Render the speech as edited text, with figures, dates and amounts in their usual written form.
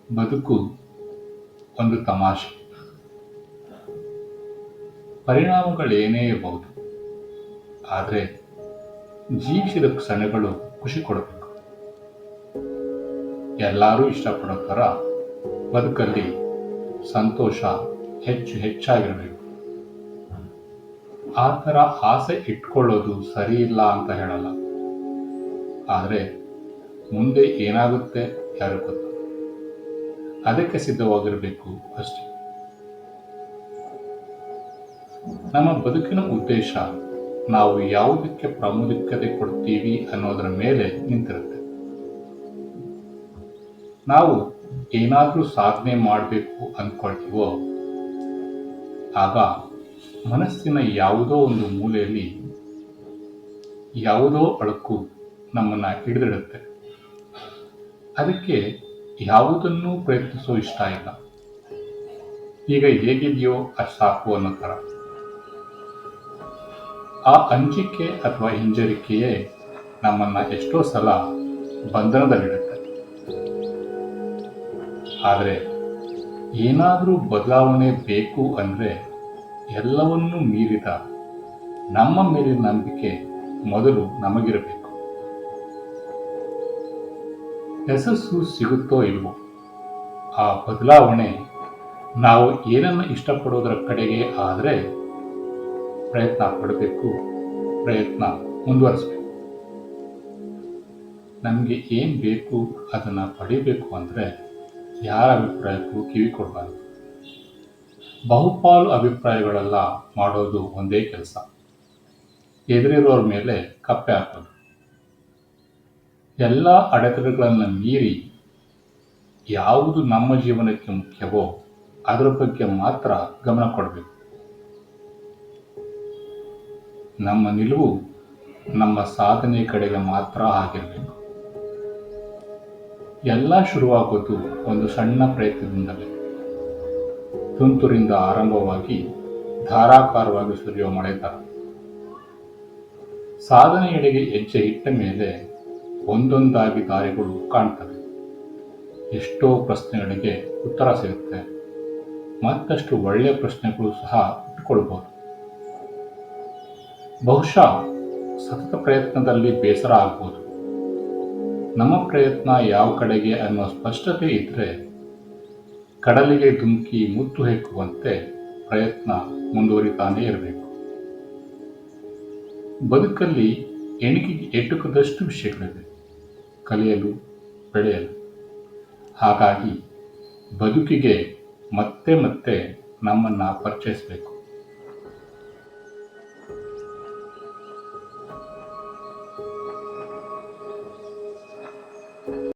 ಬದುಕು ಒಂದು ತಮಾಷೆ. ಪರಿಣಾಮಗಳೇನೇ ಇರಬಹುದು, ಆದರೆ ಜೀವಿಸಿದ ಕ್ಷಣಗಳು ಖುಷಿ ಕೊಡಬೇಕು. ಎಲ್ಲರೂ ಇಷ್ಟಪಡೋ ಥರ ಬದುಕಲ್ಲಿ ಸಂತೋಷ ಹೆಚ್ಚಾಗಿರಬೇಕು. ಆ ಥರ ಆಸೆ ಇಟ್ಕೊಳ್ಳೋದು ಸರಿ ಇಲ್ಲ ಅಂತ ಹೇಳಲ್ಲ, ಆದರೆ ಮುಂದೆ ಏನಾಗುತ್ತೆ ಯಾರು ಗೊತ್ತು, ಅದಕ್ಕೆ ಸಿದ್ಧವಾಗಿರಬೇಕು ಅಷ್ಟೇ. ನಮ್ಮ ಬದುಕಿನ ಉದ್ದೇಶ ನಾವು ಯಾವುದಕ್ಕೆ ಪ್ರಾಮುಖ್ಯತೆ ಕೊಡ್ತೀವಿ ಅನ್ನೋದರ ಮೇಲೆ ನಿಂತಿರುತ್ತೆ. ನಾವು ಏನಾದರೂ ಸಾಧನೆ ಮಾಡಬೇಕು ಅಂದ್ಕೊಳ್ತೀವೋ ಆಗ ಮನಸ್ಸಿನ ಯಾವುದೋ ಒಂದು ಮೂಲೆಯಲ್ಲಿ ಯಾವುದೋ ಅಳಕು ನಮ್ಮನ್ನು ಹಿಡಿದಿಡುತ್ತೆ. ಅದಕ್ಕೆ ಯಾವುದನ್ನೂ ಪ್ರಯತ್ನಿಸೋ ಇಷ್ಟ ಇಲ್ಲ. ಈಗ ಹೇಗಿದೆಯೋ ಅಷ್ಟು ಸಾಕು ಅನ್ನೋ ಥರ. ಆ ಅಂಜಿಕೆ ಅಥವಾ ಹಿಂಜರಿಕೆಯೇ ನಮ್ಮನ್ನು ಎಷ್ಟೋ ಸಲ ಬಂಧನದಲ್ಲಿಡುತ್ತೆ. ಆದರೆ ಏನಾದರೂ ಬದಲಾವಣೆ ಬೇಕು ಅಂದರೆ ಎಲ್ಲವನ್ನೂ ಮೀರಿದ ನಮ್ಮ ಮೇಲಿನ ನಂಬಿಕೆ ಮೊದಲು ನಮಗಿರಬೇಕು. ಯಶಸ್ಸು ಸಿಗುತ್ತೋ ಇಲ್ವೋ, ಆ ಬದಲಾವಣೆ ನಾವು ಏನನ್ನು ಇಷ್ಟಪಡೋದರ ಕಡೆಗೆ ಆದರೆ ಪ್ರಯತ್ನ ಪಡಬೇಕು, ಪ್ರಯತ್ನ ಮುಂದುವರಿಸಬೇಕು. ನಮಗೆ ಏನು ಬೇಕು ಅದನ್ನು ಪಡಿಬೇಕು ಅಂದರೆ ಯಾರ ಅಭಿಪ್ರಾಯಕ್ಕೂ ಕಿವಿ ಕೊಡಬಾರ್ದು. ಬಹುಪಾಲು ಅಭಿಪ್ರಾಯಗಳೆಲ್ಲ ಮಾಡೋದು ಒಂದೇ ಕೆಲಸ, ಎದುರಿರೋರ ಮೇಲೆ ಕಪ್ಪೆ ಹಾಕೋದು. ಎಲ್ಲ ಅಡೆತಡೆಗಳನ್ನು ಮೀರಿ ಯಾವುದು ನಮ್ಮ ಜೀವನಕ್ಕೆ ಮುಖ್ಯವೋ ಅದರ ಬಗ್ಗೆ ಮಾತ್ರ ಗಮನ ಕೊಡಬೇಕು. ನಮ್ಮ ನಿಲುವು ನಮ್ಮ ಸಾಧನೆ ಕಡೆಗೆ ಮಾತ್ರ ಆಗಿರಬೇಕು. ಎಲ್ಲ ಶುರುವಾಗೋದು ಒಂದು ಸಣ್ಣ ಪ್ರಯತ್ನದಿಂದಲೇ. ತುಂತುರಿಂದ ಆರಂಭವಾಗಿ ಧಾರಾಕಾರವಾಗಿ ಸುರಿಯುವ ಮಳೆ ಥರ. ಸಾಧನೆಯೆಡೆಗೆ ಹೆಜ್ಜೆ ಇಟ್ಟ ಮೇಲೆ ಒಂದೊಂದಾಗಿ ದಾರಿಗಳು ಕಾಣ್ತವೆ. ಎಷ್ಟೋ ಪ್ರಶ್ನೆಗಳಿಗೆ ಉತ್ತರ ಸಿಗುತ್ತೆ, ಮತ್ತಷ್ಟು ಒಳ್ಳೆಯ ಪ್ರಶ್ನೆಗಳು ಸಹ ಇಟ್ಕೊಳ್ಬೋದು. ಬಹುಶಃ ಸತತ ಪ್ರಯತ್ನದಲ್ಲಿ ಬೇಸರ ಆಗ್ಬೋದು. ನಮ್ಮ ಪ್ರಯತ್ನ ಯಾವ ಕಡೆಗೆ ಅನ್ನೋ ಸ್ಪಷ್ಟತೆ ಇದ್ದರೆ ಕಡಲಿಗೆ ಧುಮುಕಿ ಮುತ್ತು ಹೆಕ್ಕುವಂತೆ ಪ್ರಯತ್ನ ಮುಂದುವರಿತಾನೇ ಇರಬೇಕು. ಬದುಕಲ್ಲಿ ಎಣಿಕೆಗೆ ಎಟುಕದಷ್ಟು ವಿಷಯಗಳಿವೆ ಕಲಿಯಲು, ಬೆಳೆಯಲು. ಹಾಗಾಗಿ ಬದುಕಿಗೆ ಮತ್ತೆ ಮತ್ತೆ ನಮ್ಮನ್ನು ಪರಿಚಯಿಸಬೇಕು.